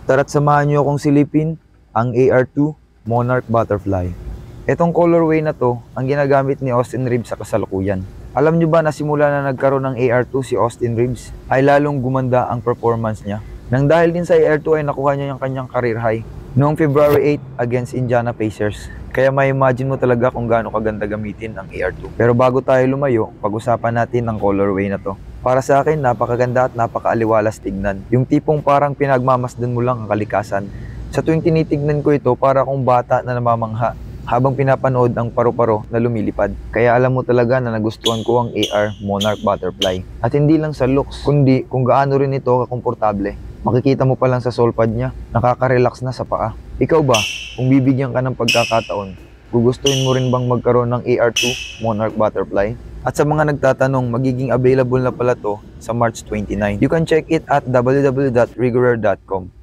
Tara't samahan niyo akong silipin ang AR2 Monarch Butterfly. Itong colorway na to ang ginagamit ni Austin Reeves sa kasalukuyan. Alam niyo ba na simula na nagkaroon ng AR2 si Austin Reeves ay lalong gumanda ang performance niya? Nang dahil din sa AR2 ay nakuha niya yung kanyang career high noong February 8 against Indiana Pacers. Kaya ma-imagine mo talaga kung gaano kaganda gamitin ang AR2. Pero bago tayo lumayo, pag-usapan natin ang colorway na to. Para sa akin, napakaganda at napakaaliwalas tignan. Yung tipong parang pinagmamasdan mo lang ang kalikasan. Sa tuwing tinitignan ko ito, para akong bata na namamangha habang pinapanood ang paru-paro na lumilipad. Kaya alam mo talaga na nagustuhan ko ang AR Monarch Butterfly. At hindi lang sa looks, kundi kung gaano rin ito kakomportable. Makikita mo pa lang sa solpad niya, nakaka-relax na sa paa. Ikaw ba, kung bibigyan ka ng pagkakataon, gugustuhin mo rin bang magkaroon ng AR2 Monarch Butterfly? At sa mga nagtatanong, magiging available na pala to sa March 29. You can check it at www.rigorrare.com.